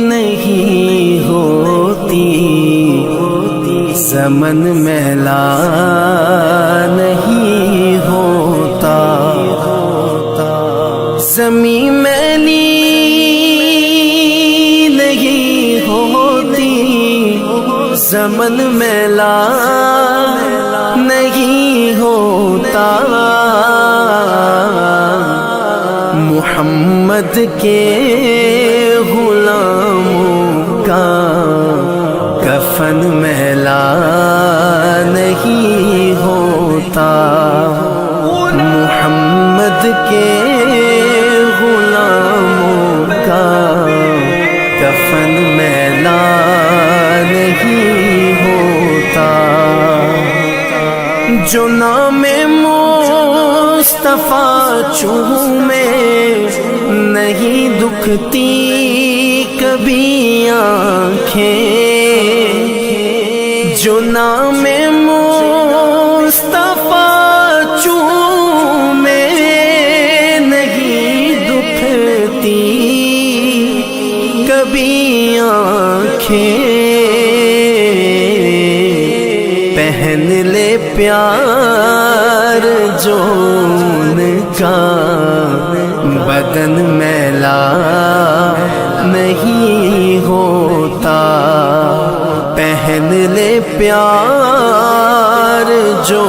نہیں ہوتی زمن میلا نہیں ہوتا، زمین میلی نہیں ہوتی زمن میلا نہیں ہوتا، محمد کے غلاموں کا کفن میلا نہیں ہوتا، محمد کے غلاموں کا کفن میلا نہیں ہوتا، جو نام مصطفیٰ چومے نہیں دکھتی کبھی آنکھیں، جو نام مصطفیٰ چومے نہیں دکھتی کبھی آنکھیں، پہن لے پیار جو ان کا بدن میلا نہیں ہوتا، پہن لے پیار جو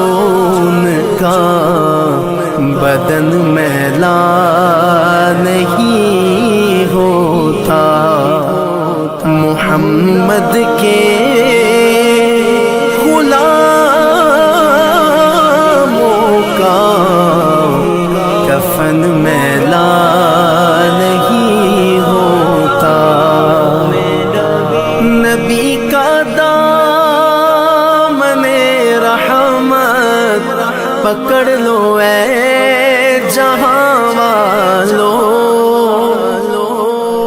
ان کا بدن میلا نہیں ہوتا، محمد کے غلاموں کا کفن میلا نہیں ہوتا، نبی کا دامن رحمت پکڑ لو اے جہاں والو،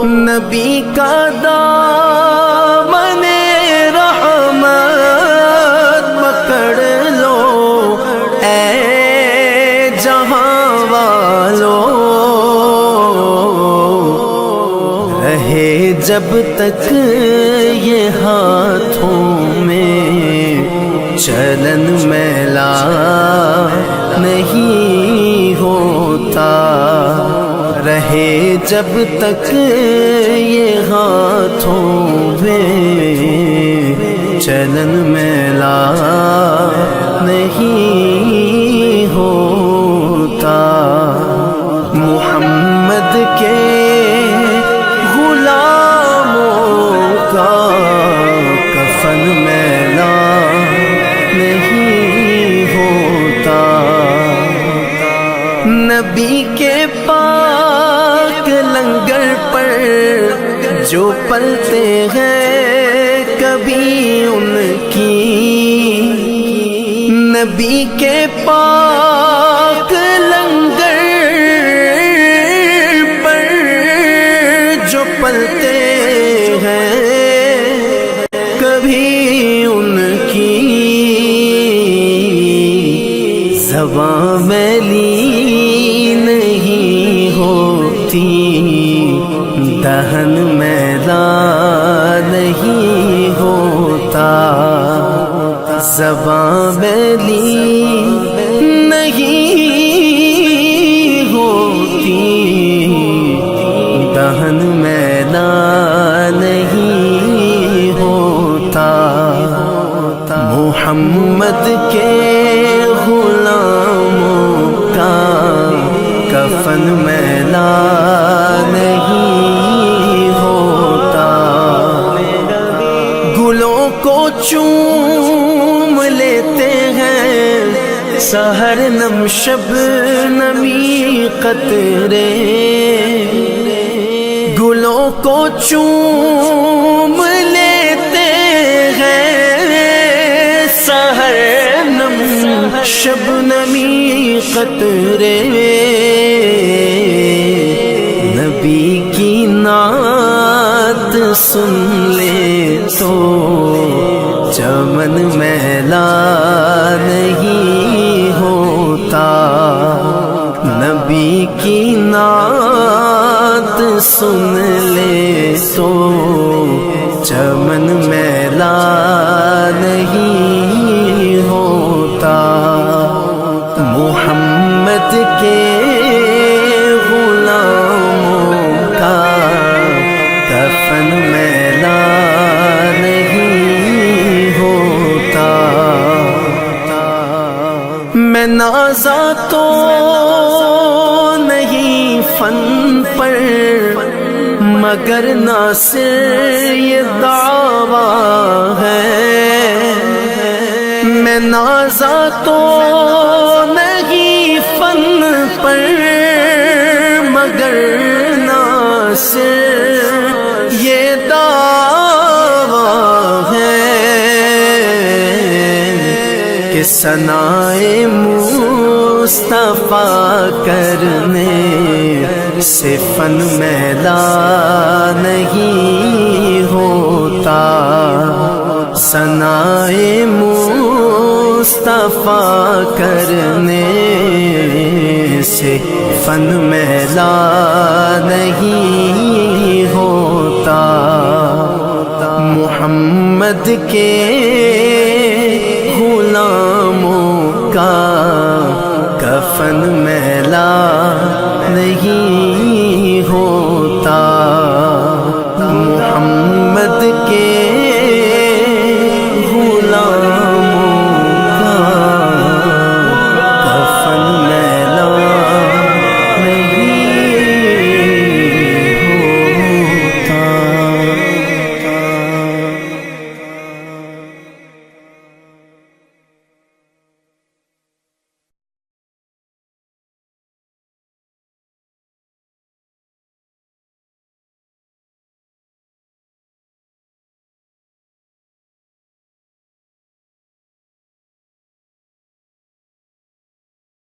نبی کا دامن رحمت پکڑ لو اے جہاں والو، رہے جب تک یہ ہاتھوں میں چلن میلا نہیں ہوتا، رہے جب تک یہ ہاتھوں میں چلن میلا نہیں ہوتا، محمد کے غلاموں کا کفن میلا نہیں ہوتا، نبی کے پاک لنگر پر جو پلتے ہیں کبھی ان کی، نبی کے پاک لنگر پر جو پلتے ہیں کبھی ان کی، زباں میلی نہیں ہوتی دہن میلا نہیں ہوتا، زباں میلی نہیں ہوتی دہن میلا نہیں ہوتا، محمد کے غلاموں کا کفن میلا نہیں ہوتا، گلوں کو چوم لیتے ہیں سحر نم شبنمی قطرے، گلوں کو چوم لیتے ہیں سحر نم شبنمی قطرے، نبی کی نعت سن لے تو چمن میلا نہیں ہوتا، نبی کی نعت نعت سن لے تو چمن میلا نہیں ہوتا، محمد کے غلاموں کا کفن میلا نہیں ہوتا۔ میں نازا تو نہیں فن پر، مگر ناصر یہ دعویٰ ہے، میں نازا تو نہیں فن پر، مگر ناصر یہ دعویٰ ہے کہ ثنائے مصطفیٰ کرنے سے فن میلا نہیں ہوتا، ثنائے مصطفیٰ کرنے سے فن میلا نہیں ہوتا، محمد کے غلاموں کا کفن